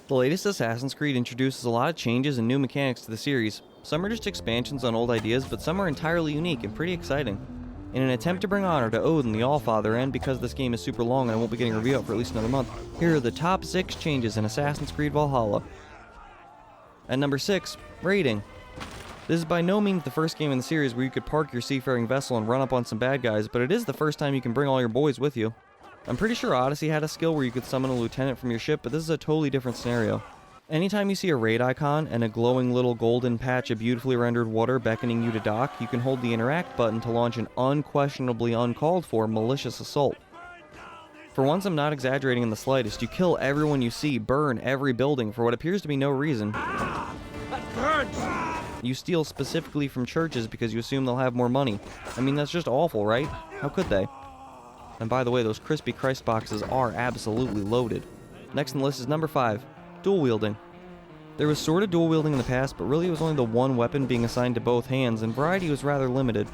The latest Assassin's Creed introduces a lot of changes and new mechanics to the series. Some are just expansions on old ideas, but some are entirely unique and pretty exciting. In an attempt to bring honor to Odin the Allfather, and because this game is super long and I won't be getting a review out for at least another month, here are the top 6 changes in Assassin's Creed Valhalla. At number 6, raiding. This is by no means the first game in the series where you could park your seafaring vessel and run up on some bad guys, but it is the first time you can bring all your boys with you. I'm pretty sure Odyssey had a skill where you could summon a lieutenant from your ship, but this is a totally different scenario. Anytime you see a raid icon and a glowing little golden patch of beautifully rendered water beckoning you to dock, you can hold the interact button to launch an unquestionably uncalled for malicious assault. For once, I'm not exaggerating in the slightest. You kill everyone you see, burn every building for what appears to be no reason. You steal specifically from churches because you assume they'll have more money. I mean, that's just awful, right? How could they? And by the way, those crispy Christ boxes are absolutely loaded. Next on the list is number 5, dual wielding. There was sort of dual wielding in the past, but really it was only the one weapon being assigned to both hands, and variety was rather limited.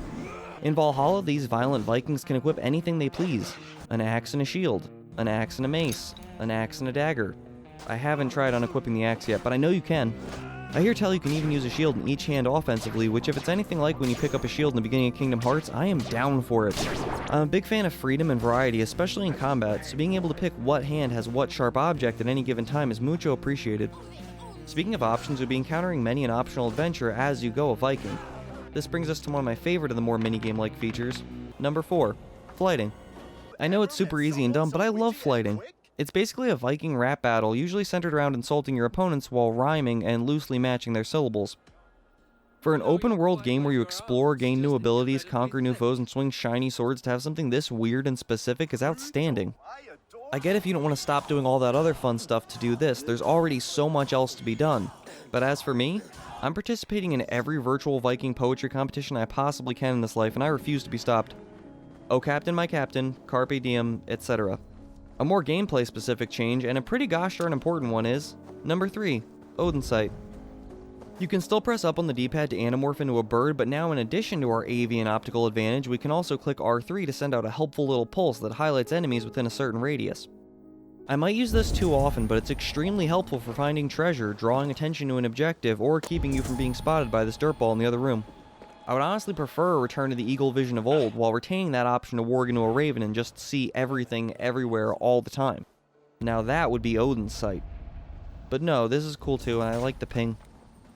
In Valhalla, these violent Vikings can equip anything they please. An axe and a shield, an axe and a mace, an axe and a dagger. I haven't tried on equipping the axe yet, but I know you can. I hear tell you can even use a shield in each hand offensively, which if it's anything like when you pick up a shield in the beginning of Kingdom Hearts, I am down for it. I'm a big fan of freedom and variety, especially in combat, so being able to pick what hand has what sharp object at any given time is mucho appreciated. Speaking of options, you'll be encountering many an optional adventure as you go a Viking. This brings us to one of my favorite of the more minigame-like features, number 4, flighting. I know it's super easy and dumb, but I love flighting. It's basically a Viking rap battle, usually centered around insulting your opponents while rhyming and loosely matching their syllables. For an open world game where you explore, gain new abilities, conquer new foes, and swing shiny swords, to have something this weird and specific is outstanding. I get if you don't want to stop doing all that other fun stuff to do this, there's already so much else to be done. But as for me, I'm participating in every virtual Viking poetry competition I possibly can in this life, and I refuse to be stopped. Oh Captain, my Captain, Carpe Diem, etc. A more gameplay specific change, and a pretty gosh darn important one, is number 3, Odins Sight. You can still press up on the D-pad to anamorph into a bird, but now in addition to our avian optical advantage, we can also click R3 to send out a helpful little pulse that highlights enemies within a certain radius. I might use this too often, but it's extremely helpful for finding treasure, drawing attention to an objective, or keeping you from being spotted by this dirtball in the other room. I would honestly prefer a return to the eagle vision of old, while retaining that option to warg into a raven and just see everything everywhere all the time. Now that would be Odins Sight. But no, this is cool too, and I like the ping.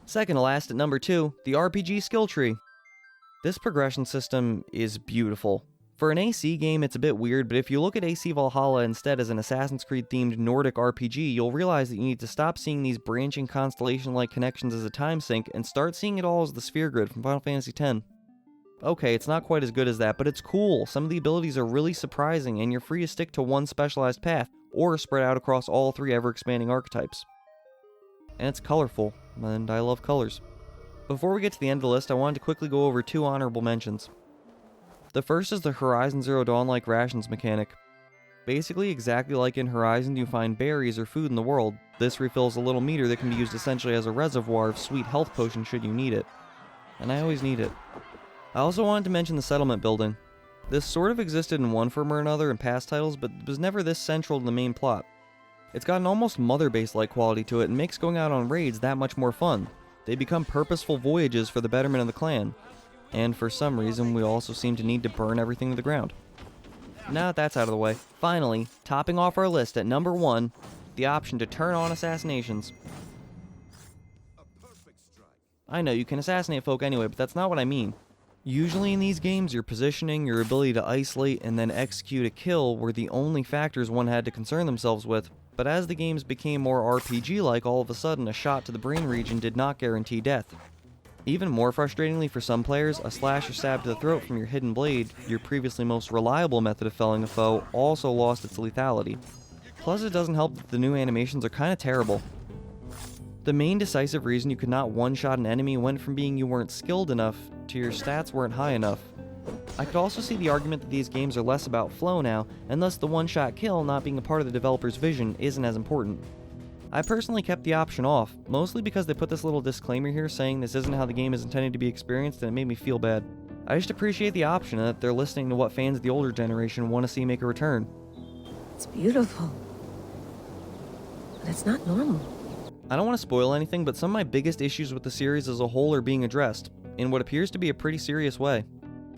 Second to last at number 2, the RPG skill tree. This progression system is beautiful. For an AC game, it's a bit weird, but if you look at AC Valhalla instead as an Assassin's Creed themed Nordic RPG, you'll realize that you need to stop seeing these branching constellation-like connections as a time sink and start seeing it all as the sphere grid from Final Fantasy X. Okay, it's not quite as good as that, but it's cool. Some of the abilities are really surprising, and you're free to stick to one specialized path, or spread out across all 3 ever-expanding archetypes. And it's colorful, and I love colors. Before we get to the end of the list, I wanted to quickly go over 2 honorable mentions. The first is the Horizon Zero Dawn-like rations mechanic. Basically, exactly like in Horizon, you find berries or food in the world. This refills a little meter that can be used essentially as a reservoir of sweet health potions should you need it. And I always need it. I also wanted to mention the settlement building. This sort of existed in one form or another in past titles, but was never this central to the main plot. It's got an almost Mother Base-like quality to it and makes going out on raids that much more fun. They become purposeful voyages for the betterment of the clan. And for some reason, we also seem to need to burn everything to the ground. Now that that's out of the way, finally, topping off our list at number 1, the option to turn on assassinations. I know, you can assassinate folk anyway, but that's not what I mean. Usually in these games, your positioning, your ability to isolate, and then execute a kill were the only factors one had to concern themselves with, but as the games became more RPG-like, all of a sudden a shot to the brain region did not guarantee death. Even more frustratingly for some players, a slash or stab to the throat from your hidden blade, your previously most reliable method of felling a foe, also lost its lethality. Plus it doesn't help that the new animations are kinda terrible. The main decisive reason you could not one-shot an enemy went from being you weren't skilled enough to your stats weren't high enough. I could also see the argument that these games are less about flow now, and thus the one-shot kill not being a part of the developer's vision isn't as important. I personally kept the option off, mostly because they put this little disclaimer here saying this isn't how the game is intended to be experienced, and it made me feel bad. I just appreciate the option and that they're listening to what fans of the older generation want to see make a return. It's beautiful. But it's not normal. I don't want to spoil anything, but some of my biggest issues with the series as a whole are being addressed, in what appears to be a pretty serious way.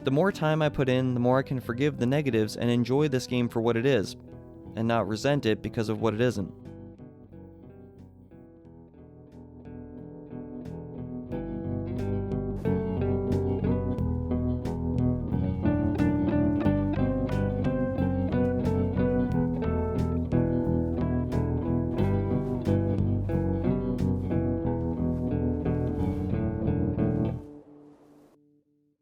The more time I put in, the more I can forgive the negatives and enjoy this game for what it is, and not resent it because of what it isn't.